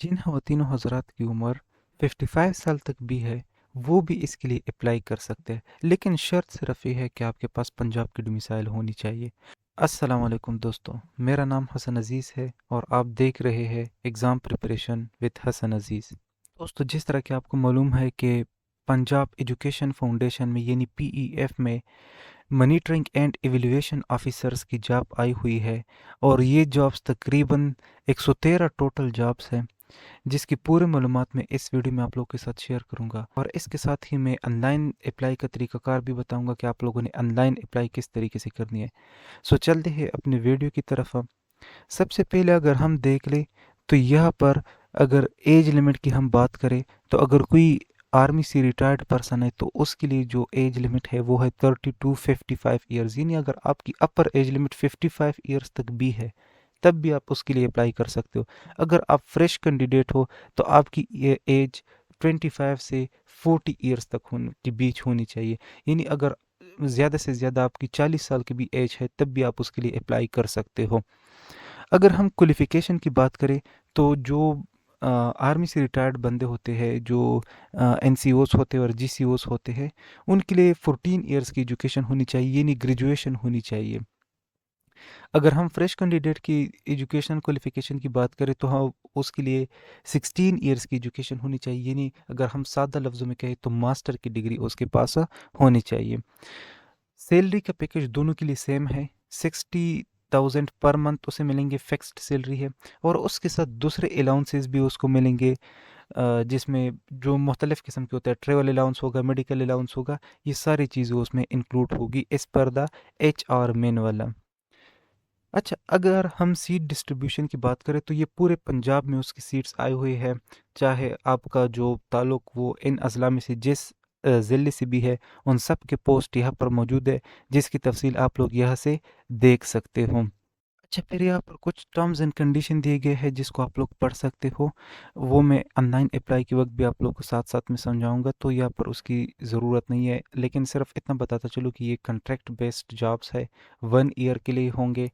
जिन ख़वातीन और हज़रात की उम्र 55 साल तक भी है, वो भी इसके लिए अप्लाई कर सकते हैं, लेकिन शर्त सिर्फ ये है कि आपके पास पंजाब की डोमिसाइल होनी चाहिए। अस्सलाम वालेकुम दोस्तों, मेरा नाम हसन अज़ीज़ है और आप देख रहे हैं एग्ज़ाम प्रिपरेशन विद हसन अज़ीज़। दोस्तों, जिस तरह कि आपको मालूम है कि पंजाब एजुकेशन फाउंडेशन में यानी पीईएफ में मॉनिटरिंग एंड एवेल्यूएशन ऑफिसर्स की जॉब आई हुई है और ये जॉब्स तकरीबन 113 टोटल जॉब्स हैं, जिसकी पूरी मालूमात मैं इस वीडियो में आप लोगों के साथ शेयर करूंगा और इसके साथ ही मैं ऑनलाइन अप्लाई का तरीकाकार भी बताऊंगा कि आप लोगों ने ऑनलाइन अप्लाई किस तरीके से करनी है। सो चलते हैं अपने वीडियो की तरफ। हम सबसे पहले अगर हम देख लें तो यहाँ पर अगर एज लिमिट की हम बात करें तो अगर कोई आर्मी से रिटायर्ड पर्सन है तो उसके लिए जो एज लिमिट है वो है 30 to 55 ईयर्स, यानी अगर आपकी अपर एज लिमिट 55 ईयर्स तक भी है तब भी आप उसके लिए अप्लाई कर सकते हो। अगर आप फ्रेश कैंडिडेट हो तो आपकी ये एज 25 से 40 ईयर्स तक होने के बीच होनी चाहिए, यानी अगर ज़्यादा से ज़्यादा आपकी 40 साल की भी एज है तब भी आप उसके लिए अप्लाई कर सकते हो। अगर हम क्वालिफ़िकेशन की बात करें तो जो आर्मी से रिटायर्ड बंदे होते हैं, जो एनसीओस होते हैं और जीसीओस होते हैं, उनके लिए 14 ईयर्स की एजुकेशन होनी चाहिए, यानी ग्रेजुएशन होनी चाहिए। अगर हम फ्रेश कैंडिडेट की एजुकेशन क्वालिफ़िकेशन की बात करें तो हाँ, उसके लिए 16 ईयर्स की एजुकेशन होनी चाहिए, यानी अगर हम सादा लफ्ज़ों में कहें तो मास्टर की डिग्री उसके पास होनी चाहिए। सैलरी का पैकेज दोनों के लिए सेम है, 60,000 पर मंथ उसे मिलेंगे, फिक्स्ड सैलरी है और उसके साथ दूसरे अलाउंसेस भी उसको मिलेंगे, जिसमें जो मुख्तलिफ़ किस्म के होते हैं, ट्रैवल अलाउंस होगा, मेडिकल अलाउंस होगा, ये सारी चीज़ें उसमें इंक्लूड होगी as per the HR manual. अच्छा, अगर हम सीट डिस्ट्रीब्यूशन की बात करें तो ये पूरे पंजाब में उसकी सीट्स आई हुई है, चाहे आपका जो ताल्लुक वो इन अज़ला में से जिस ज़िले से भी है, उन सब के पोस्ट यहाँ पर मौजूद है, जिसकी तफसील आप लोग यहाँ से देख सकते हो। अच्छा, फिर यहाँ पर कुछ टर्म्स एंड कंडीशन दिए गए हैं जिसको आप लोग पढ़ सकते हो, वो मैं ऑनलाइन अप्लाई के वक्त भी आप लोग को साथ साथ में समझाऊंगा, तो यहाँ पर उसकी ज़रूरत नहीं है, लेकिन सिर्फ इतना बताता चलूँ कि ये कॉन्ट्रैक्ट बेस्ड जॉब्स है, 1 ईयर के लिए होंगे।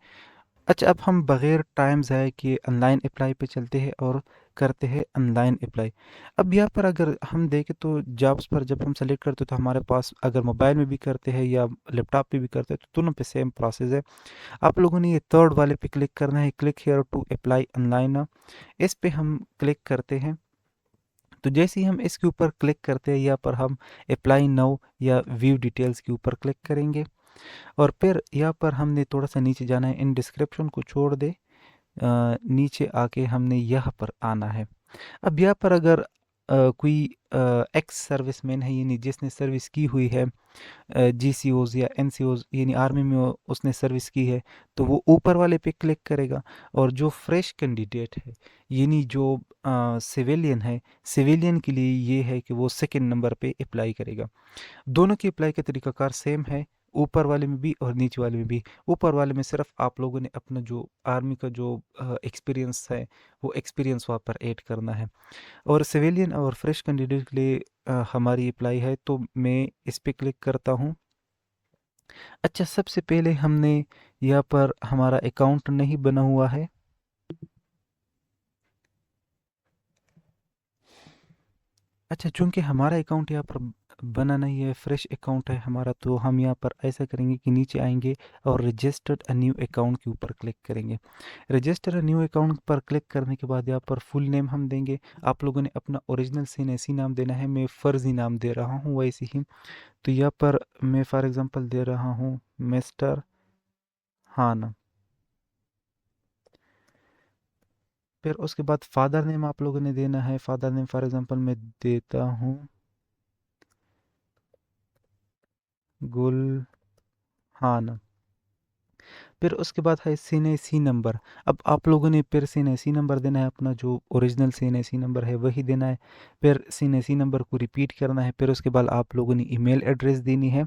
अच्छा, अब हम बगैर टाइम ज़ाया किए ऑनलाइन अप्लाई पे चलते हैं और करते हैं ऑनलाइन अप्लाई। अब यहाँ पर अगर हम देखें तो जॉब्स पर जब हम सेलेक्ट करते हैं तो हमारे पास अगर मोबाइल में भी करते हैं या लैपटॉप पे भी करते हैं तो दोनों पे सेम प्रोसेस है। आप लोगों ने ये थर्ड वाले पे क्लिक करना है, click here to apply online. इस पे हम क्लिक करते हैं तो जैसे ही हम इसके ऊपर क्लिक करते हैं यहाँ पर हम अप्लाई नाउ या व्यू डिटेल्स के ऊपर क्लिक करेंगे और फिर यहाँ पर हमने थोड़ा सा नीचे जाना है, इन डिस्क्रिप्शन को छोड़ दे, नीचे आके हमने यहाँ पर आना है। अब यहाँ पर अगर कोई एक्स सर्विसमैन है, यानी जिसने सर्विस की हुई है, जीसीओज या एनसीओज यानी आर्मी में उसने सर्विस की है, तो वो ऊपर वाले पे क्लिक करेगा और जो फ्रेश कैंडिडेट है यानी जो सिविलियन है, सिविलियन के लिए ये है कि वो सेकंड नंबर पे अप्लाई करेगा। दोनों की अप्लाई का तरीकाकार सेम है, ऊपर वाले में भी और नीचे वाले में भी। ऊपर वाले में सिर्फ आप लोगों ने अपना जो आर्मी का जो एक्सपीरियंस है वो एक्सपीरियंस वहाँ पर ऐड करना है और सिविलियन और फ्रेश कैंडिडेट के लिए हमारी अप्लाई है, तो मैं इस पे क्लिक करता हूँ। अच्छा, सबसे पहले हमने यहाँ पर हमारा अकाउंट नहीं बना हुआ है। अच्छा, चूंकि हमारा अकाउंट यहाँ पर बना नहीं है, फ्रेश अकाउंट है हमारा, तो हम यहाँ पर ऐसा करेंगे कि नीचे आएंगे और रजिस्टर्ड अ न्यू अकाउंट के ऊपर क्लिक करेंगे। रजिस्टर अ न्यू अकाउंट पर क्लिक करने के बाद यहाँ पर फुल नेम हम देंगे। आप लोगों ने अपना ओरिजिनल सेम ऐसी नाम देना है, मैं फ़र्ज़ी नाम दे रहा हूँ वैसे ही। तो यहाँ पर मैं फॉर एग्ज़ाम्पल दे रहा हूँ मिस्टर हान। फिर उसके बाद फादर नेम आप लोगों ने देना है, फादर नेम फॉर एग्ज़ाम्पल मैं देता हूँ गुल हान। फिर उसके बाद है सीएनएसी नंबर। अब आप लोगों ने फिर सीएनएसी नंबर देना है, अपना जो ओरिजिनल सीएनएसी नंबर है वही देना है। फिर सीएनएसी नंबर को रिपीट करना है। फिर उसके बाद आप लोगों ने ईमेल एड्रेस देनी है।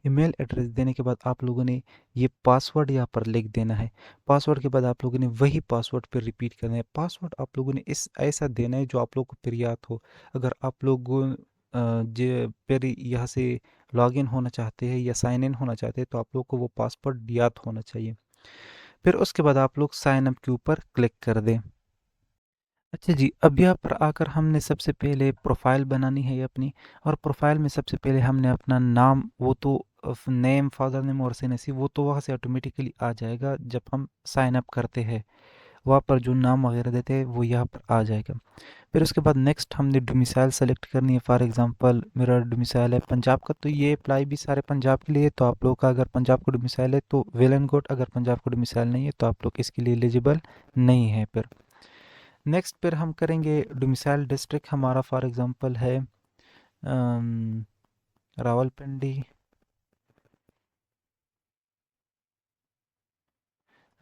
ईमेल एड्रेस देने के बाद आप लोगों ने ये पासवर्ड यहाँ पर लिख देना है। पासवर्ड के बाद आप लोगों ने वही पासवर्ड फिर रिपीट करना है। पासवर्ड आप लोगों ने इस ऐसा देना है जो आप लोगों को फिर याद हो। अगर आप लोग जो फिर यहाँ से लॉग इन होना चाहते हैं या साइन इन होना चाहते हैं तो आप लोग को वो पासवर्ड याद होना चाहिए। फिर उसके बाद आप लोग साइन अप के ऊपर क्लिक कर दें। अच्छा जी, अब यहाँ पर आकर हमने सबसे पहले प्रोफ़ाइल बनानी है अपनी, और प्रोफ़ाइल में सबसे पहले हमने अपना नाम, वो तो नेम, फ़ादर नेम और एसएनएससी, वो तो वहाँ से ऑटोमेटिकली आ जाएगा जब हम साइन अप करते हैं। वहाँ पर जो नाम वगैरह देते हैं वो यहाँ पर आ जाएगा। फिर उसके बाद नेक्स्ट हमने डोमिसाइल सेलेक्ट करनी है। फॉर एग्जांपल मेरा डोमिसाइल है पंजाब का, तो ये अप्लाई भी सारे पंजाब के लिए। तो आप लोग का अगर पंजाब का डोमिसाइल है तो वेल एंड गुड, अगर पंजाब का डोमिसाइल नहीं है तो आप लोग इसके लिए एलिजिबल नहीं है। फिर नेक्स्ट फिर हम करेंगे डोमिसाइल डिस्ट्रिक्ट, हमारा फॉर एग्जांपल है अम, रावलपिंडी।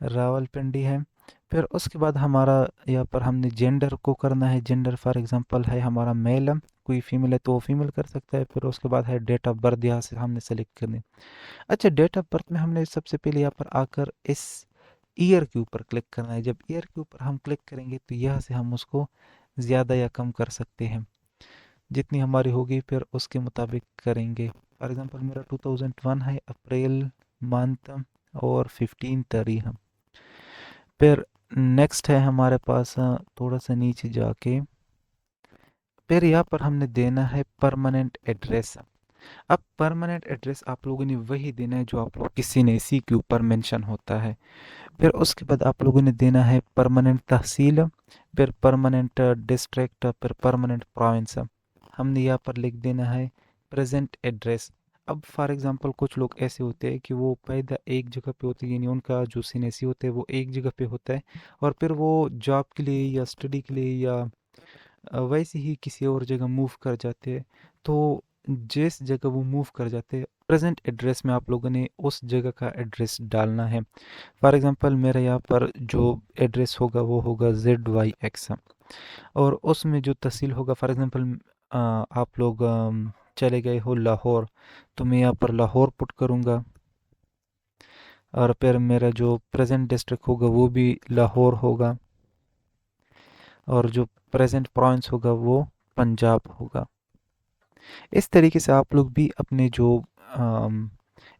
रावलपिंडी है। फिर उसके बाद हमारा यहाँ पर हमने जेंडर को करना है। जेंडर फॉर एग्जांपल है हमारा मेल है, कोई फीमेल है तो वो फीमेल कर सकता है। फिर उसके बाद है डेट ऑफ बर्थ, यहाँ से हमने सेलेक्ट करनी है। अच्छा, डेट ऑफ बर्थ में हमने सबसे पहले यहाँ पर आकर इस ईयर के ऊपर क्लिक करना है। जब ईयर के ऊपर हम क्लिक करेंगे तो यहाँ से हम उसको ज़्यादा या कम कर सकते हैं, जितनी हमारी होगी फिर उसके मुताबिक करेंगे। फॉर एग्जांपल मेरा 2001 है, अप्रैल मंथ और 15 तारीख। फिर नेक्स्ट है हमारे पास थोड़ा सा नीचे जाके फिर यहाँ पर हमने देना है परमानेंट एड्रेस। अब परमानेंट एड्रेस आप लोगों ने वही देना है जो आप लोग किसी ने इसी के ऊपर मेंशन होता है। फिर उसके बाद आप लोगों ने देना है परमानेंट तहसील, फिर परमानेंट डिस्ट्रिक्ट, फिर परमानेंट प्रोविंस। हमने यहाँ पर लिख देना है प्रेजेंट एड्रेस। अब फॉर एग्जांपल कुछ लोग ऐसे होते हैं कि वो पैदा एक जगह पे होते हैं, यानी उनका जो सीनेसी होता है वो एक जगह पे होता है, और फिर वो जॉब के लिए या स्टडी के लिए या वैसे ही किसी और जगह मूव कर जाते हैं। तो जिस जगह वो मूव कर जाते हैं, प्रेजेंट एड्रेस में आप लोगों ने उस जगह का एड्रेस डालना है। फॉर एग्जांपल मेरा यहाँ पर जो एड्रेस होगा वो होगा ZYX, और उसमें जो तहसील होगा, फॉर एग्जांपल आप लोग चले गए हो लाहौर, तो मैं यहाँ पर लाहौर पुट करूँगा। और फिर मेरा जो प्रेजेंट डिस्ट्रिक्ट होगा वो भी लाहौर होगा, और जो प्रेजेंट प्रोविंस होगा वो पंजाब होगा। इस तरीके से आप लोग भी अपने जो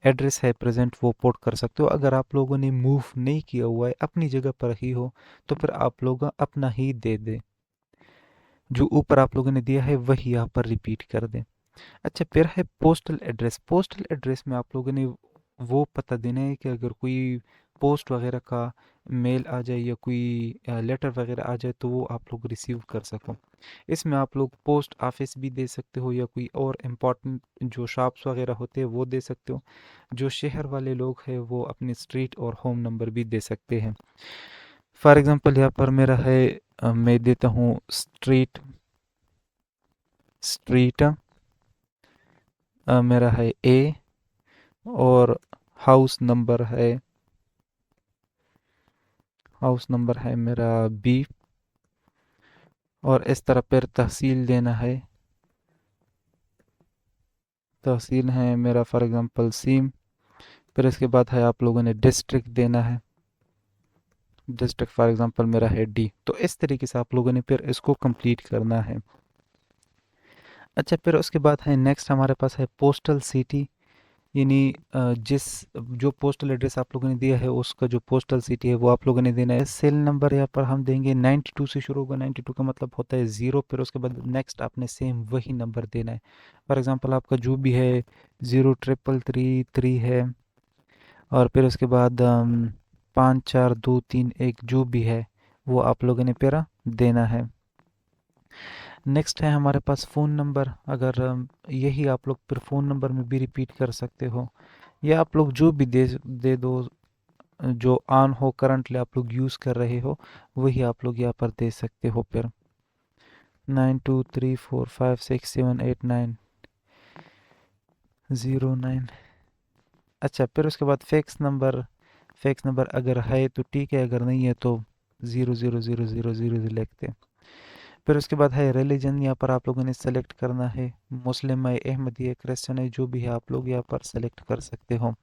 एड्रेस है प्रेजेंट वो पोर्ट कर सकते हो। अगर आप लोगों ने मूव नहीं किया हुआ है, अपनी जगह पर ही हो, तो फिर आप लोग अपना ही दे दें, जो ऊपर आप लोगों ने दिया है वही यहाँ पर रिपीट कर दें। अच्छा, फिर है पोस्टल एड्रेस। पोस्टल एड्रेस में आप लोगों ने वो पता देना है कि अगर कोई पोस्ट वगैरह का मेल आ जाए या कोई लेटर वगैरह आ जाए तो वो आप लोग रिसीव कर सको। इसमें आप लोग पोस्ट ऑफिस भी दे सकते हो, या कोई और इम्पोर्टेंट जो शॉप्स वगैरह होते हैं वो दे सकते हो। जो शहर वाले लोग हैं वो अपने स्ट्रीट और होम नंबर भी दे सकते हैं। फॉर एग्जांपल यहाँ पर मेरा है, मैं देता हूँ स्ट्रीट। स्ट्रीट मेरा है A, और हाउस नंबर है, हाउस नंबर है मेरा B, और इस तरह फिर तहसील देना है। तहसील है मेरा फॉर एग्जांपल सीम। फिर इसके बाद है आप लोगों ने डिस्ट्रिक्ट देना है। डिस्ट्रिक्ट फॉर एग्जांपल मेरा है D। तो इस तरीके से आप लोगों ने फिर इसको कंप्लीट करना है। अच्छा, फिर उसके बाद है नेक्स्ट हमारे पास है पोस्टल सिटी, यानी जिस जो पोस्टल एड्रेस आप लोगों ने दिया है उसका जो पोस्टल सिटी है वो आप लोगों ने देना है। सेल नंबर यहाँ पर हम देंगे 92 से शुरू होगा। 92 का मतलब होता है ज़ीरो। फिर उसके बाद नेक्स्ट आपने सेम वही नंबर देना है। फॉर एग्जांपल आपका जो भी है 03333 है, और फिर उसके बाद 54231 जो भी है वो आप लोगों ने फिर देना है। नेक्स्ट है हमारे पास फ़ोन नंबर। अगर यही आप लोग फिर फ़ोन नंबर में भी रिपीट कर सकते हो, या आप लोग जो भी दे दे दो, जो ऑन हो करंटली आप लोग यूज़ कर रहे हो वही आप लोग यहाँ पर दे सकते हो। फिर 9234567890 9। अच्छा, फिर उसके बाद फैक्स नंबर। फैक्स नंबर अगर है तो ठीक है, अगर नहीं है तो 00000 लिखते। फिर उसके बाद है रिलीजन, यहाँ पर आप लोगों ने सेलेक्ट करना है। मुस्लिम है, अहमदी है, क्रिश्चियन है, जो भी है आप लोग यहाँ पर सेलेक्ट कर सकते हो।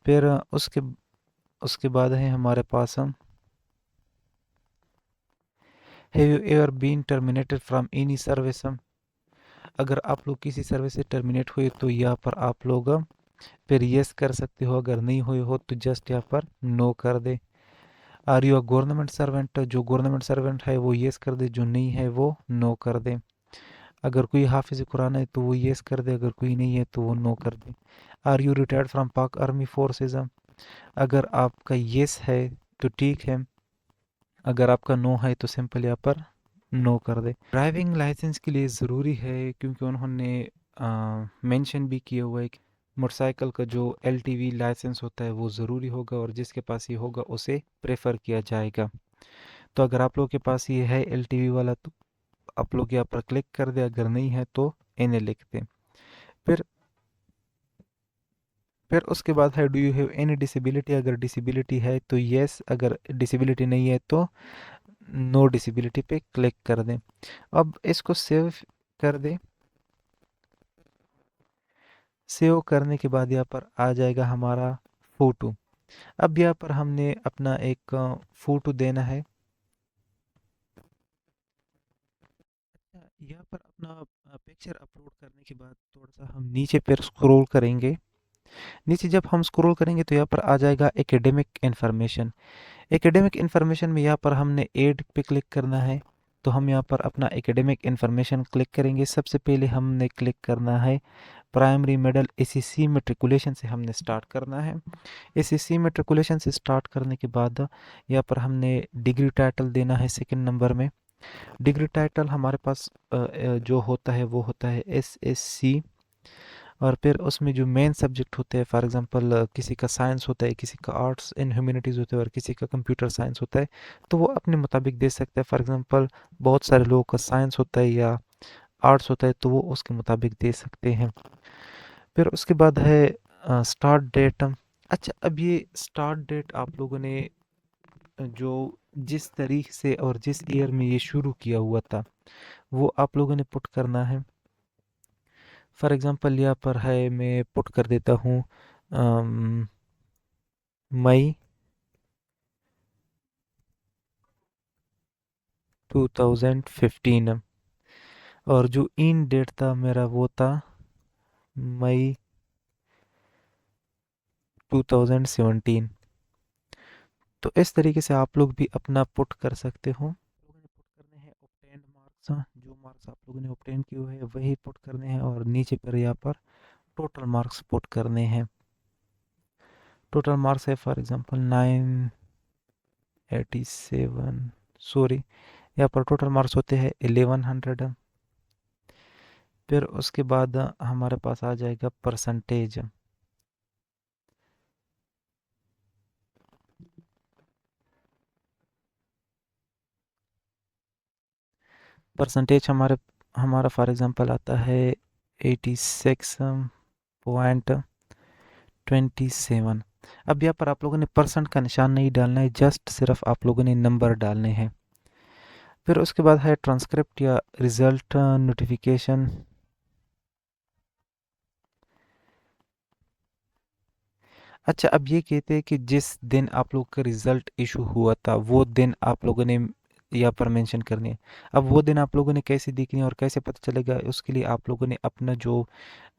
फिर उसके उसके बाद है हमारे पास have you ever been terminated from any service. अगर आप लोग किसी सर्विस से टर्मिनेट हुए तो यहाँ पर आप लोग फिर यस कर सकते हो, अगर नहीं हुए हो तो जस्ट यहाँ पर नो कर दे। Are you a government servant, जो गवर्नमेंट सर्वेंट है वो येस कर दे, जो नहीं है वो नो कर दे। अगर कोई हाफिज कुरान है तो वो येस कर दे, अगर कोई नहीं है तो वो नो कर दे। आर यू रिटायर्ड फ्रॉम पाक आर्मी फोर्सेज, अगर आपका येस है तो ठीक है, अगर आपका नो है तो सिंपल यहाँ पर नो कर दे। ड्राइविंग लाइसेंस के लिए ज़रूरी है क्योंकि उन्होंने मेंशन भी किया हुआ है कि मोटरसाइकिल का जो एलटीवी लाइसेंस होता है वो ज़रूरी होगा, और जिसके पास ये होगा उसे प्रेफर किया जाएगा। तो अगर आप लोगों के पास ये है एलटीवी वाला तो आप लोग यहाँ पर क्लिक कर दे, अगर नहीं है तो इन्हें लिख दें। फिर फिर उसके बाद है do you have any disability, अगर डिसेबिलिटी है तो येस, अगर डिसेबिलिटी नहीं है तो नो डिसेबिलिटी पे क्लिक कर दें। अब इसको सेव कर दें। सेव करने के बाद यहाँ पर आ जाएगा हमारा फ़ोटो। अब यहाँ पर हमने अपना एक फ़ोटो देना है। यहाँ पर अपना पिक्चर अपलोड करने के बाद थोड़ा सा हम नीचे पर स्क्रॉल करेंगे। नीचे जब हम स्क्रॉल करेंगे तो यहाँ पर आ जाएगा एकेडमिक इन्फॉर्मेशन। एकेडमिक इन्फॉर्मेशन में यहाँ पर हमने ऐड पे क्लिक करना है। तो हम यहाँ पर अपना एकेडमिक इन्फॉर्मेशन क्लिक करेंगे। सबसे पहले हमने क्लिक करना है प्राइमरी मिडल एसएससी मेट्रिकुलेशन से हमने स्टार्ट करना है। एसएससी मेट्रिकुलेशन से स्टार्ट करने के बाद यहाँ पर हमने डिग्री टाइटल देना है सेकंड नंबर में। डिग्री टाइटल हमारे पास जो होता है वो होता है एसएससी, और फिर उसमें जो मेन सब्जेक्ट होते हैं, फॉर एग्जांपल किसी का साइंस होता है, किसी का आर्ट्स एंड ह्यूमैनिटीज़ होता है और किसी का कंप्यूटर साइंस होता है, तो वो अपने मुताबिक दे सकता है। फॉर एग्जांपल बहुत सारे लोगों का साइंस होता है या आर्ट्स होता है तो वो उसके मुताबिक दे सकते हैं। फिर उसके बाद है स्टार्ट डेट। अच्छा, अब ये स्टार्ट डेट आप लोगों ने जो जिस तारीख से और जिस ईयर में ये शुरू किया हुआ था वो आप लोगों ने पुट करना है। फॉर एग्जांपल यहाँ पर है, मैं पुट कर देता हूँ मई 2015, और जो इन डेट था मेरा वो था मई 2017। तो इस तरीके से आप लोग भी अपना पुट कर सकते हो। लोगों ने पुट करने हैं ऑब्टेन्ड मार्क्स, जो मार्क्स आप लोगों ने ऑब्टेन किए हुए हैं वही पुट करने हैं, और नीचे पर यहाँ पर टोटल मार्क्स पुट करने हैं। टोटल मार्क्स है फॉर एग्जांपल 987, सॉरी यहाँ पर टोटल मार्क्स होते हैं 1100। फिर उसके बाद हमारे पास आ जाएगा परसेंटेज। परसेंटेज हमारा फॉर एग्जांपल आता है 86.27। अब यहाँ पर आप लोगों ने परसेंट का निशान नहीं डालना है, जस्ट सिर्फ आप लोगों ने नंबर डालने हैं। फिर उसके बाद है ट्रांसक्रिप्ट या रिज़ल्ट नोटिफिकेशन। अच्छा, अब ये कहते हैं कि जिस दिन आप लोग का रिज़ल्ट इशू हुआ था वो दिन आप लोगों ने यहाँ पर मेंशन करनी है। अब वो दिन आप लोगों ने कैसे देखनी है और कैसे पता चलेगा, उसके लिए आप लोगों ने अपना जो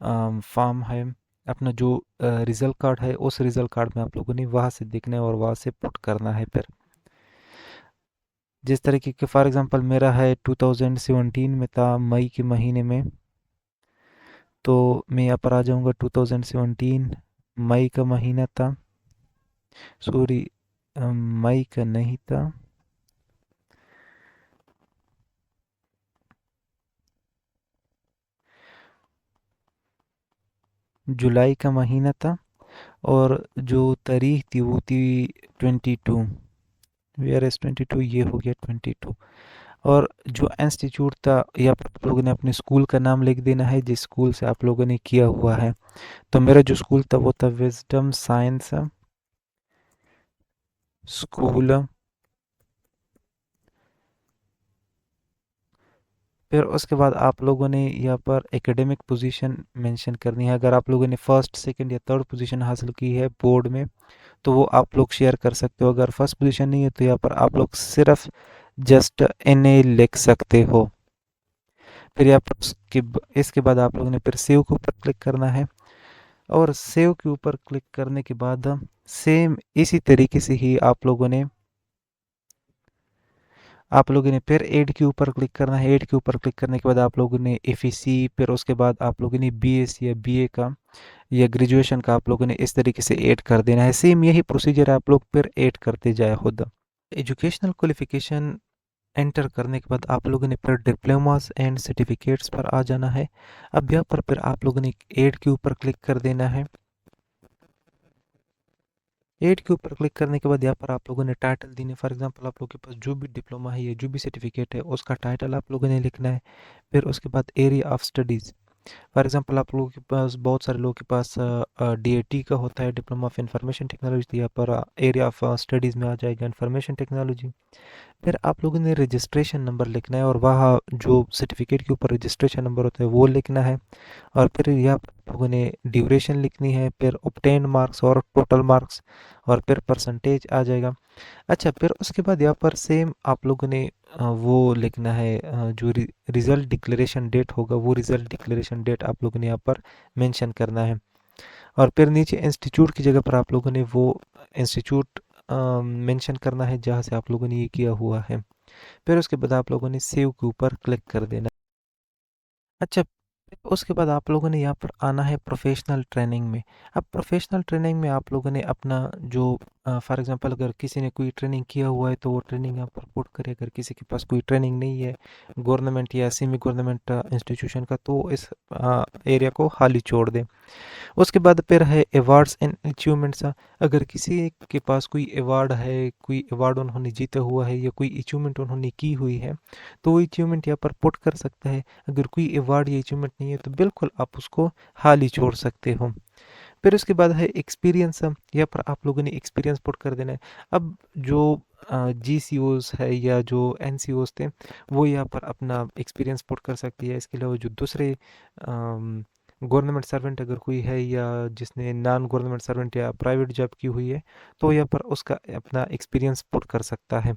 फॉर्म है, अपना जो रिज़ल्ट कार्ड है, उस रिज़ल्ट कार्ड में आप लोगों ने वहाँ से देखना है और वहाँ से पुट करना है। फिर जिस तरीके के फॉर एग्जांपल मेरा है 2017 में था मई के महीने में, तो मैं यहाँ पर आ जाऊँगा 2017 मई का महीना था, सॉरी मई का नहीं था, जुलाई का महीना था, और जो तारीख थी वो थी 22। वेयर एस 22 ये हो गया 22। और जो इंस्टीट्यूट था या आप लोगों ने अपने स्कूल का नाम लिख देना है जिस स्कूल से आप लोगों ने किया हुआ है। तो मेरा जो स्कूल था वो था विजडम साइंस स्कूल। फिर उसके बाद आप लोगों ने यहाँ पर एकेडमिक पोजीशन मेंशन करनी है। अगर आप लोगों ने फर्स्ट सेकंड या थर्ड पोजीशन हासिल की है बोर्ड में तो वो आप लोग शेयर कर सकते हो। अगर फर्स्ट पोजीशन नहीं है तो यहाँ पर आप लोग सिर्फ जस्ट एन ए लिख सकते हो। फिर यहाँ पर इसके बाद आप लोगों ने फिर सेव के ऊपर क्लिक करना है, और सेव के ऊपर क्लिक करने के बाद सेम इसी तरीके से ही आप लोगों ने आप लोगों ने फिर ऐड के ऊपर क्लिक करना है। ऐड के ऊपर क्लिक करने के बाद आप लोगों ने एफईसी, फिर उसके बाद आप लोगों ने बीएससी या बीए का या ग्रेजुएशन का आप लोगों ने इस तरीके से ऐड कर देना है। सेम यही प्रोसीजर आप लोग फिर ऐड करते जाए खुद। एजुकेशनल क्वालिफिकेशन एंटर करने के बाद आप लोगों ने फिर डिप्लोमास एंड सर्टिफिकेट्स पर आ जाना है। अब यहाँ पर फिर आप लोगों ने ऐड के ऊपर क्लिक कर देना है। ऐड के ऊपर क्लिक करने के बाद यहाँ पर आप लोगों ने टाइटल देने, फॉर एग्जांपल आप लोगों के पास जो भी डिप्लोमा है या जो भी सर्टिफिकेट है उसका टाइटल आप लोगों ने लिखना है। फिर उसके बाद area of studies, for example आप लोगों के पास, बहुत सारे लोगों के पास डीएटी का होता है, डिप्लोमा ऑफ इंफॉर्मेशन टेक्नोलॉजी, तो यहाँ पर एरिया ऑफ स्टडीज़ में आ जाएगा इंफॉर्मेशन टेक्नोलॉजी। फिर आप लोगों ने रजिस्ट्रेशन नंबर लिखना है और वहाँ जो सर्टिफिकेट के ऊपर रजिस्ट्रेशन नंबर होता है वो लिखना है। और फिर यहाँ पर आप लोगों ने ड्यूरेशन लिखनी है, फिर ऑब्टेन्ड मार्क्स और टोटल मार्क्स, और फिर परसेंटेज आ जाएगा। अच्छा, फिर उसके बाद यहाँ पर सेम आप लोगों ने वो लिखना है, जो रिज़ल्ट डिक्लेरेशन डेट होगा वो रिज़ल्ट डिक्लेरेशन डेट आप लोगों ने यहाँ पर मेंशन करना है। और फिर नीचे इंस्टीट्यूट की जगह पर आप लोगों ने वो इंस्टीट्यूट मेंशन करना है जहाँ से आप लोगों ने ये किया हुआ है। फिर उसके बाद आप लोगों ने सेव के ऊपर क्लिक कर देना। अच्छा, उसके बाद आप लोगों ने यहाँ पर आना है प्रोफेशनल ट्रेनिंग में। अब प्रोफेशनल ट्रेनिंग में आप लोगों ने अपना जो, फॉर एग्जांपल अगर किसी ने कोई ट्रेनिंग किया हुआ है तो वो ट्रेनिंग यहाँ पर पुट करे। अगर किसी के पास कोई ट्रेनिंग नहीं है गवर्नमेंट या सेमी गवर्नमेंट इंस्टीट्यूशन का, तो इस एरिया को खाली छोड़ दें। उसके बाद फिर है अवार्ड्स एंड अचीवमेंट्स। अगर किसी के पास कोई अवार्ड है, कोई अवार्ड उन्होंने जीता हुआ है या कोई अचीवमेंट उन्होंने की हुई है, तो वो अचीवमेंट यहाँ पर पुट कर सकता है। अगर कोई अवार्ड या अचीवमेंट नहीं है तो बिल्कुल आप उसको खाली छोड़ सकते हो। फिर उसके बाद है एक्सपीरियंस। यहाँ पर आप लोगों ने एक्सपीरियंस पुट कर देना है। अब जो जी सी ओज है या जो एन सी ओज थे वो यहाँ पर अपना एक्सपीरियंस पुट कर सकती है। इसके अलावा जो दूसरे गवर्नमेंट सर्वेंट अगर कोई है या जिसने नॉन गवर्नमेंट सर्वेंट या प्राइवेट जॉब की हुई है तो यहाँ पर उसका अपना एक्सपीरियंस पुट कर सकता है।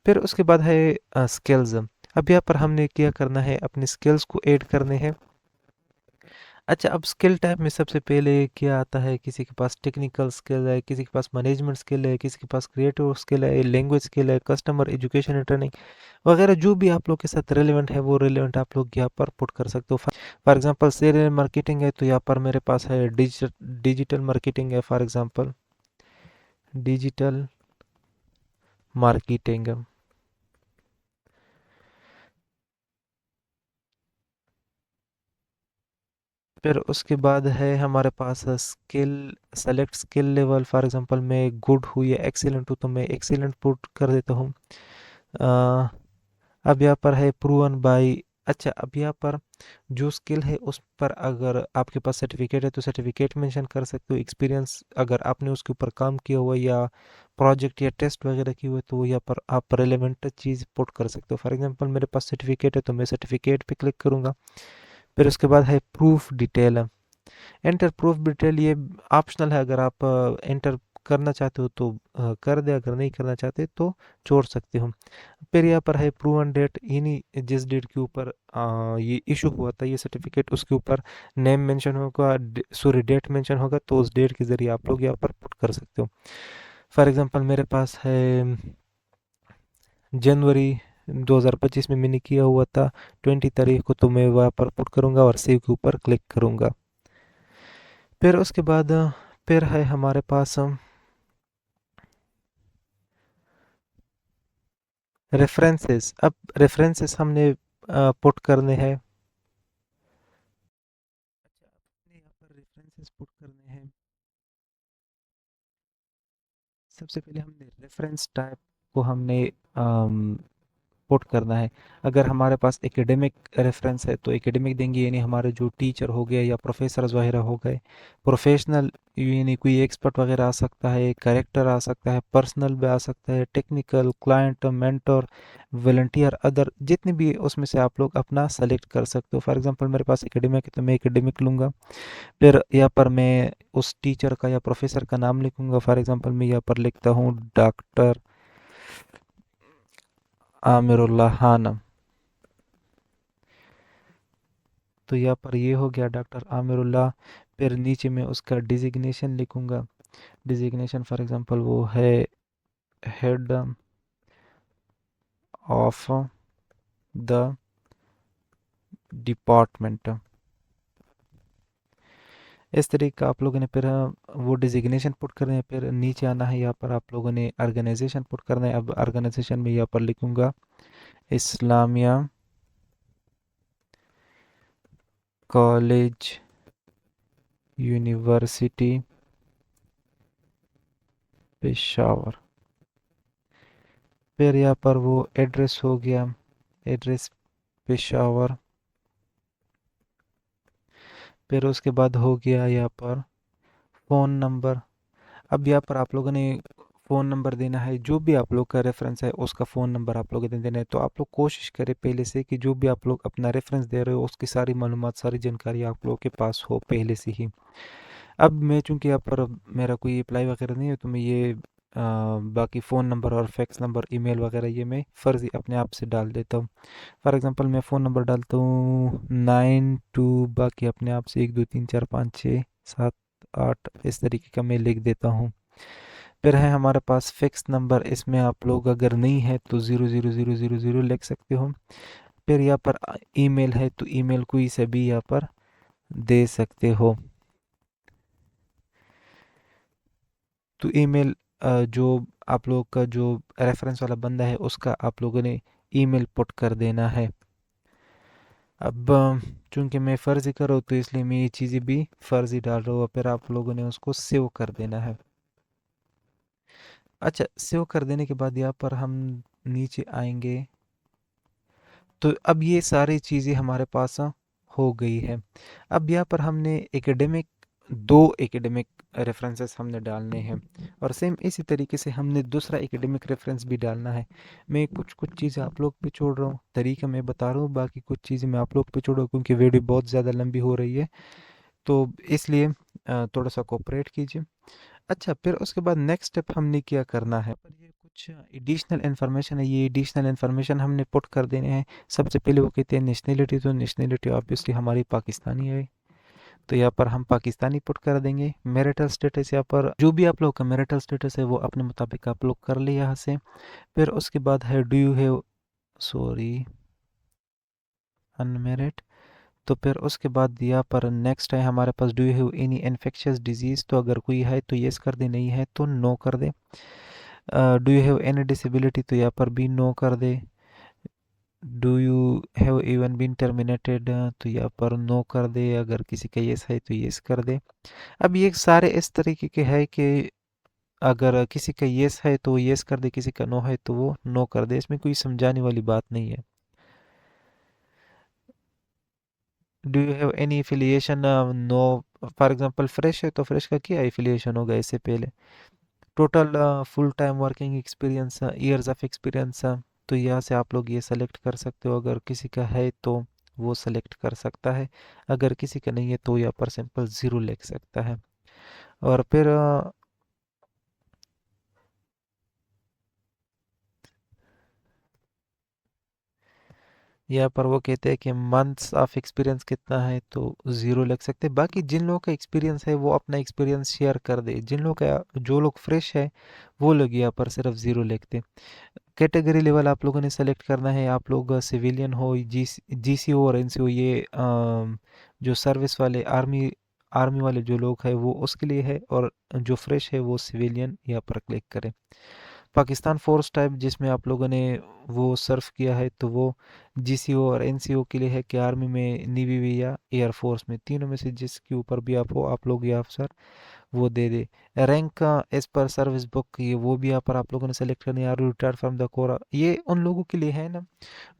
फिर उसके बाद है स्किल्स। अब यहाँ पर हमने क्या करना है, अपने स्किल्स को ऐड करने हैं। अच्छा, अब स्किल टाइप में सबसे पहले क्या आता है, किसी के पास टेक्निकल स्किल है, किसी के पास मैनेजमेंट स्किल है, किसी के पास क्रिएटिव स्किल है, लैंग्वेज स्किल है, कस्टमर एजुकेशन एंड ट्रेनिंग वगैरह। जो भी आप लोग के साथ रेलेवेंट है वो रेलेवेंट आप लोग यहाँ पर पुट कर सकते हो। फॉर एग्जांपल सेल मार्केटिंग है तो यहाँ पर मेरे पास है डिजिटल मार्केटिंग है, फॉर एग्जांपल डिजिटल मार्केटिंग। फिर उसके बाद है हमारे पास skill, select skill level, for example मैं गुड हूँ या एक्सीलेंट हूँ तो मैं एक्सीलेंट पुट कर देता हूँ। अ, अब यहाँ पर है प्रूवन बाय। अच्छा, अब यहाँ पर जो स्किल है उस पर अगर आपके पास सर्टिफिकेट है तो सर्टिफिकेट मेंशन कर सकते हो। एक्सपीरियंस अगर आपने उसके ऊपर काम किया हुआ या प्रोजेक्ट या टेस्ट वगैरह की हुआ है तो यहाँ पर आप रेलेवेंट चीज़ पुट कर सकते हो। फॉर एग्जांपल मेरे पास सर्टिफिकेट है तो मैं सर्टिफिकेट पे क्लिक करूँगा। फिर उसके बाद है proof detail. Enter proof detail ये ऑप्शनल है, अगर आप एंटर करना चाहते हो तो कर दे, अगर नहीं करना चाहते तो छोड़ सकते हो। फिर यहाँ पर है प्रूवन डेट, यानी जिस डेट के ऊपर ये इशू हुआ था ये सर्टिफिकेट उसके ऊपर नेम मेंशन होगा, सॉरी डेट मेंशन होगा, तो उस डेट के ज़रिए आप लोग यहाँ पर पुट कर सकते हो। फॉर एग्जांपल मेरे पास है जनवरी 2025 में मैंने किया हुआ था 20 तारीख को, तो मैं वहाँ पर पुट करूँगा और सेव के ऊपर क्लिक करूँगा। फिर उसके बाद फिर है हमारे पास रेफरेंसेस। अब रेफरेंसेस हमने पुट करने हैं। अच्छा, आपने यहाँ पर रेफरेंसेस पुट करने हैं। सबसे पहले हमने रेफरेंस टाइप को हमने पुट करना है। अगर हमारे पास एकेडमिक रेफरेंस है तो एकेडमिक देंगे, यानी हमारे जो टीचर हो गए या प्रोफेसर्स वगैरह हो गए। प्रोफेशनल यानी कोई एक्सपर्ट वगैरह आ सकता है, करेक्टर आ सकता है, पर्सनल भी आ सकता है, technical, client, mentor, volunteer, other, जितने भी उसमें से आप लोग अपना सेलेक्ट कर सकते हो। फॉर एग्जांपल मेरे पास एकेडमिक है तो मैं एकेडमिक लूँगा। फिर यहाँ पर मैं उस टीचर का या प्रोफेसर का नाम लिखूंगा। फॉर एग्जांपल मैं यहाँ पर लिखता हूँ डॉक्टर आमिरुल्लाह खान। तो यहाँ पर ये हो गया डॉक्टर आमिरुल्लाह। फिर नीचे में उसका डिजिग्नेशन लिखूंगा। डिजिग्नेशन फॉर एग्जांपल वो है हेड ऑफ द डिपार्टमेंट। इस तरीके का आप लोगों ने फिर वो डिजिग्नेशन पुट करना है। फिर नीचे आना है, यहाँ पर आप लोगों ने ऑर्गेनाइजेशन पुट करना है। अब ऑर्गेनाइजेशन में यहाँ पर लिखूंगा इस्लामिया कॉलेज यूनिवर्सिटी पेशावर। फिर यहाँ पर वो एड्रेस हो गया, एड्रेस पेशावर। फिर उसके बाद हो गया यहाँ पर फ़ोन नंबर। अब यहाँ पर आप लोगों ने फ़ोन नंबर देना है, जो भी आप लोग का रेफरेंस है उसका फ़ोन नंबर आप लोगों ने देना है। तो आप लोग कोशिश करें पहले से कि जो भी आप लोग अपना रेफरेंस दे रहे हो उसकी सारी मालूमात, सारी जानकारी आप लोगों के पास हो पहले से ही। अब मैं चूंकि यहाँ पर मेरा कोई अप्लाई वगैरह नहीं है, तो मैं ये बाकी फ़ोन नंबर और फैक्स नंबर, ईमेल वगैरह ये मैं फ़र्ज़ी अपने आप से डाल देता हूँ। फॉर एग्ज़ाम्पल मैं फ़ोन नंबर डालता हूँ 92, बाकी अपने आप से 1 2 3 4 5 6 7 8 इस तरीके का मैं लिख देता हूँ। फिर है हमारे पास फिक्स नंबर, इसमें आप लोग अगर नहीं है तो 0 0 0 0 0 लिख सकते हो। फिर यहाँ पर ईमेल है तो ईमेल कोई से भी यहाँ पर दे सकते हो। तो ईमेल जो आप लोग का जो रेफरेंस वाला बंदा है उसका आप लोगों ने ईमेल पुट कर देना है। अब चूंकि मैं फ़र्ज़ी कर रहा हूँ तो इसलिए मैं ये चीज़ें भी फ़र्ज़ी डाल रहा हूँ। फिर आप लोगों ने उसको सेव कर देना है। अच्छा, सेव कर देने के बाद यहाँ पर हम नीचे आएंगे तो अब ये सारी चीज़ें हमारे पास हो गई है। अब यहाँ पर हमने एकेडमिक, दो एकेडमिक रेफरेंसेस हमने डालने हैं, और सेम इसी तरीके से हमने दूसरा एकेडमिक रेफरेंस भी डालना है। मैं कुछ कुछ चीज़ें आप लोग पे छोड़ रहा हूँ, तरीका मैं बता रहा हूँ, बाकी कुछ चीज़ें मैं आप लोग पे छोड़ रहा हूँ क्योंकि वीडियो बहुत ज़्यादा लंबी हो रही है, तो इसलिए थोड़ा सा कोऑपरेट कीजिए। अच्छा, फिर उसके बाद नेक्स्ट स्टेप हमने क्या करना है, पर ये कुछ एडिशनल इन्फॉर्मेशन है, ये एडिशनल इन्फॉर्मेशन हमने पुट कर देने हैं। सबसे पहले वो कहते हैं नेशनलिटी, तो नेशनलिटी ऑब्वियसली हमारी पाकिस्तानी है, तो यहाँ पर हम पाकिस्तानी पुट कर देंगे। मैरिटल स्टेटस, यहाँ पर जो भी आप लोग का मैरिटल स्टेटस है वो अपने मुताबिक आप लोग कर ले यहाँ से। फिर उसके बाद है do you have, sorry, unmarried. तो फिर उसके बाद यहाँ पर नेक्स्ट है हमारे पास do you have any infectious disease, तो अगर कोई है तो येस कर दे, नहीं है तो नो कर दे। Do you have any disability, तो यहाँ पर भी नो कर दे। Do you have even been terminated, तो यहाँ पर नो कर दे। अगर किसी का येस है तो येस कर दे। अब ये सारे इस तरीके के है कि अगर किसी का येस है तो वो येस कर दे, किसी का नो है तो वो नो कर दे, इसमें कोई समझाने वाली बात नहीं है। Do you have any affiliation, no. For example fresh है तो फ्रेश का क्या एफिलिएशन होगा इससे पहले। Total full time working experience, years of experience, तो यहाँ से आप लोग ये सेलेक्ट कर सकते हो। अगर किसी का है तो वो सेलेक्ट कर सकता है, अगर किसी का नहीं है तो यहाँ पर सिंपल ज़ीरो लिख सकता है। और फिर यहाँ पर वो कहते हैं कि मंथ्स ऑफ एक्सपीरियंस कितना है, तो ज़ीरो लिख सकते हैं। बाकी जिन लोगों का एक्सपीरियंस है वो अपना एक्सपीरियंस शेयर कर दे, जिन लोगों का, जो लोग फ्रेश है वो लोग यहाँ पर सिर्फ ज़ीरो लिखते। कैटेगरी लेवल आप लोगों ने सेलेक्ट करना है। आप लोग सिविलियन हो, जीसी हो और एनसीओ, ये जो सर्विस वाले आर्मी आर्मी वाले जो लोग हैं वो उसके लिए है, और जो फ्रेश है वो सिविलियन यहाँ पर क्लिक करें। पाकिस्तान फोर्स टाइप जिसमें आप लोगों ने वो सर्व किया है तो वो जीसीओ और एनसीओ के लिए है कि आर्मी में, नेवी में या एयरफोर्स में, तीनों में से जिसके ऊपर भी आप हो आप लोग ये अफसर वो दे दे। रैंक का एज पर सर्विस बुक, ये वो भी यहाँ पर आप लोगों ने सेलेक्ट करनी है। Are you retired from the core, ये उन लोगों के लिए है ना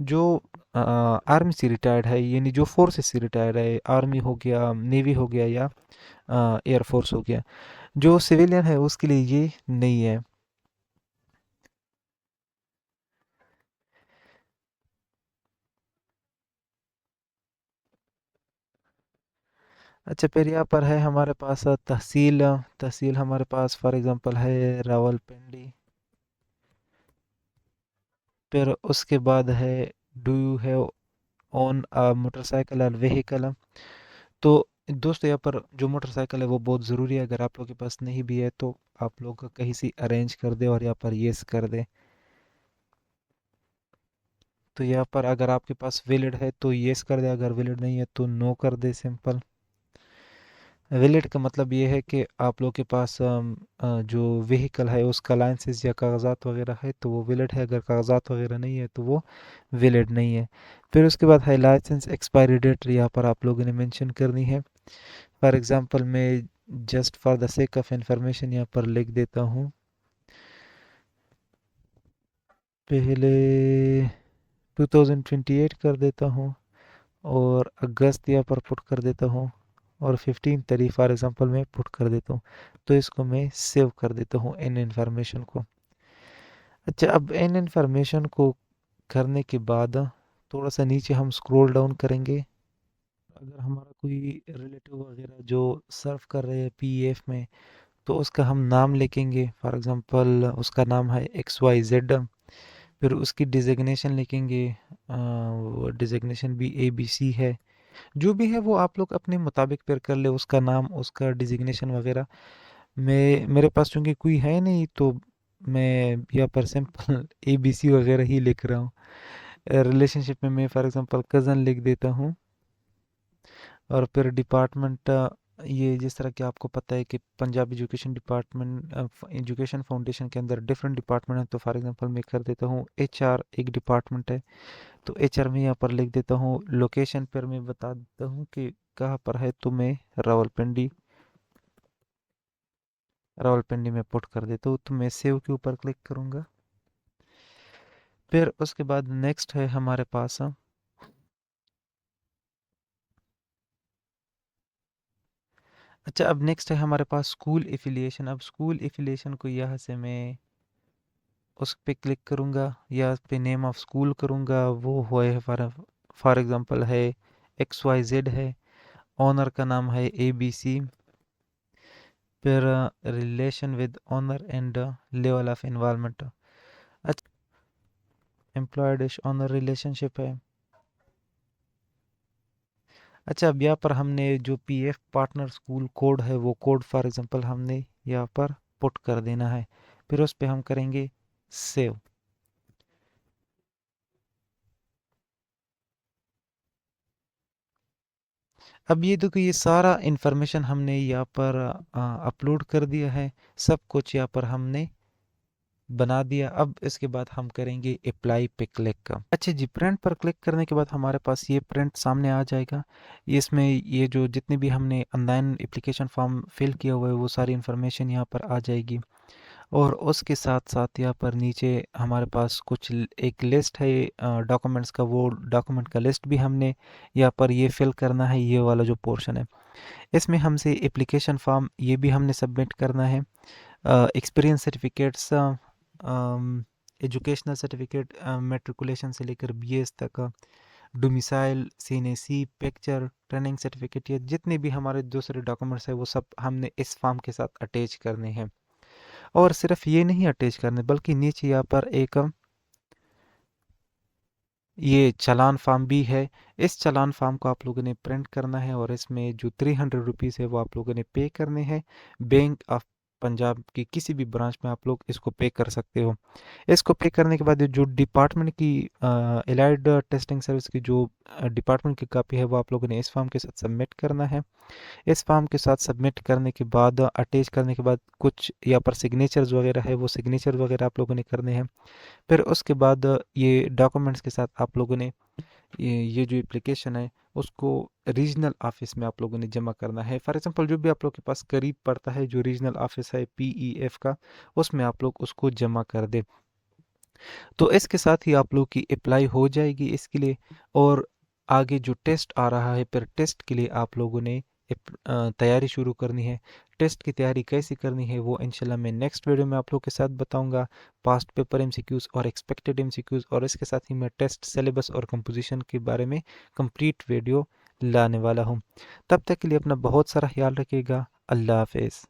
जो आर्मी से रिटायर्ड है, यानी जो फोर्सेस से रिटायर्ड है, आर्मी हो गया, नेवी हो गया, या एयरफोर्स हो गया। जो सिविलियन है उसके लिए ये नहीं है। अच्छा, फिर यहाँ पर है हमारे पास तहसील। तहसील हमारे पास फॉर एग्जांपल है रावलपिंडी। फिर उसके बाद है do you have own motorcycle और व्हीकल। तो दोस्तों यहाँ पर जो मोटरसाइकिल है वो बहुत ज़रूरी है। अगर आप लोग के पास नहीं भी है तो आप लोग कहीं से अरेंज कर दे और यहाँ पर येस कर दे। तो यहाँ पर अगर आपके पास वैलिड है तो येस कर दे, अगर वैलिड नहीं है तो नो कर दे, सिंपल। वैलिड का मतलब ये है कि आप लोग के पास जो व्हीकल है उसका लाइसेंस या कागजात वगैरह है तो वो वैलिड है, अगर कागजात वगैरह नहीं है तो वो वैलिड नहीं है। फिर उसके बाद है लाइसेंस एक्सपायरी डेट, यहाँ पर आप लोगों ने मेंशन करनी है। फॉर एग्जांपल मैं just for the sake of information यहाँ पर लिख देता हूँ, पहले 2028 कर देता हूँ और अगस्त यहाँ पर पुट कर देता हूँ और 15 तारीख फॉर एग्जांपल मैं पुट कर देता हूँ। तो इसको मैं सेव कर देता हूँ इन इंफॉर्मेशन को। अच्छा, अब इन इंफॉर्मेशन को करने के बाद थोड़ा सा नीचे हम स्क्रॉल डाउन करेंगे। अगर हमारा कोई रिलेटिव वगैरह जो सर्व कर रहे हैं पीएफ में तो उसका हम नाम लिखेंगे, फॉर एग्जांपल उसका नाम है XYZ। फिर उसकी डिजिग्नेशन लिखेंगे, वो डिजिग्नेशन भी ABC है। जो भी है वो आप लोग अपने मुताबिक फिर कर ले, उसका नाम उसका डिजिग्नेशन वगैरह। मैं मेरे पास चूंकि कोई है नहीं तो मैं यहाँ पर सिंपल ABC वगैरह ही लिख रहा हूँ। रिलेशनशिप में मैं फॉर एग्जांपल कज़न लिख देता हूँ। और फिर डिपार्टमेंट, ये जिस तरह कि आपको पता है कि Punjab education department education foundation के अंदर डिफरेंट डिपार्टमेंट है, तो फॉर एग्जांपल मैं कर देता हूँ HR एक डिपार्टमेंट है। तो HR में यहाँ पर लिख देता हूँ। लोकेशन पर मैं बता देता हूँ कि कहाँ पर है, तो मैं रावलपिंडी रावलपिंडी में पुट कर देता हूँ। तो मैं सेव के ऊपर क्लिक करूँगा। फिर उसके बाद नेक्स्ट है हमारे पास, अच्छा अब नेक्स्ट है हमारे पास स्कूल एफिलिएशन। अब स्कूल एफिलिएशन को यहाँ से मैं उस पे क्लिक करूँगा या पे नेम ऑफ स्कूल करूँगा, वो है फॉर एग्जांपल है XYZ है। ऑनर का नाम है ABC। फिर relation with owner and level of involvement. अच्छा, एम्प्लॉय डैश ऑनर रिलेशनशिप है। अच्छा, अब यहाँ पर हमने जो PF पार्टनर स्कूल कोड है वो कोड फॉर एग्जांपल हमने यहाँ पर पुट कर देना है। फिर उस पे हम करेंगे सेव। अब ये देखो, ये सारा इन्फॉर्मेशन हमने यहाँ पर अपलोड कर दिया है। सब कुछ यहाँ पर हमने बना दिया। अब इसके बाद हम करेंगे अप्लाई पे क्लिक। अच्छा जी, प्रिंट पर क्लिक करने के बाद हमारे पास ये प्रिंट सामने आ जाएगा। इसमें ये जो जितने भी हमने ऑनलाइन एप्लीकेशन फॉर्म फिल किया हुआ है वो सारी इन्फॉर्मेशन यहाँ पर आ जाएगी। और उसके साथ साथ यहाँ पर नीचे हमारे पास एक लिस्ट है डॉक्यूमेंट्स का, वो डॉक्यूमेंट का लिस्ट भी हमने यहाँ पर ये फिल करना है। ये वाला जो पोर्शन है इसमें हमसे एप्लीकेशन फॉर्म ये भी हमने सबमिट करना है। Experience certificates, educational certificate matriculation से लेकर BS तक, domicile, CNAC picture, training certificate, ये जितने भी हमारे दूसरे डॉक्यूमेंट्स हैं वो सब हमने इस फॉर्म के साथ अटैच करने हैं। और सिर्फ ये नहीं अटैच करने बल्कि नीचे यहाँ पर एक ये चालान फॉर्म भी है। इस चालान फॉर्म को आप लोगों ने प्रिंट करना है और इसमें जो 300 रुपीज़ है वो आप लोगों ने पे करने हैं। बैंक ऑफ पंजाब की किसी भी ब्रांच में आप लोग इसको पे कर सकते हो। इसको पे करने के बाद ये जो डिपार्टमेंट की एलाइड टेस्टिंग सर्विस की जो डिपार्टमेंट की कॉपी है वो आप लोगों ने इस फॉर्म के साथ सबमिट करना है। इस फॉर्म के साथ सबमिट करने के बाद अटैच करने के बाद कुछ यहाँ पर सिग्नेचर्स वगैरह है, वो सिग्नेचर वगैरह आप लोगों ने करने हैं। फिर उसके बाद ये डॉक्यूमेंट्स के साथ आप लोगों ने ये जो एप्लीकेशन है उसको रीजनल ऑफिस में आप लोगों ने जमा करना है। फॉर एग्जांपल जो भी आप लोग के पास करीब पड़ता है जो रीजनल ऑफिस है PEF का, उसमें आप लोग उसको जमा कर दे। तो इसके साथ ही आप लोग की अप्लाई हो जाएगी इसके लिए। और आगे जो टेस्ट आ रहा है फिर टेस्ट के लिए आप लोगों ने तैयारी शुरू करनी है। टेस्ट की तैयारी कैसे करनी है वो इंशाल्लाह मैं नेक्स्ट वीडियो में आप लोग के साथ बताऊंगा। पास्ट पेपर MCQs और एक्सपेक्टेड MCQs और इसके साथ ही मैं टेस्ट सिलेबस और कंपोजिशन के बारे में कंप्लीट वीडियो लाने वाला हूँ। तब तक के लिए अपना बहुत सारा ख्याल रखिएगा। अल्लाह हाफिज़।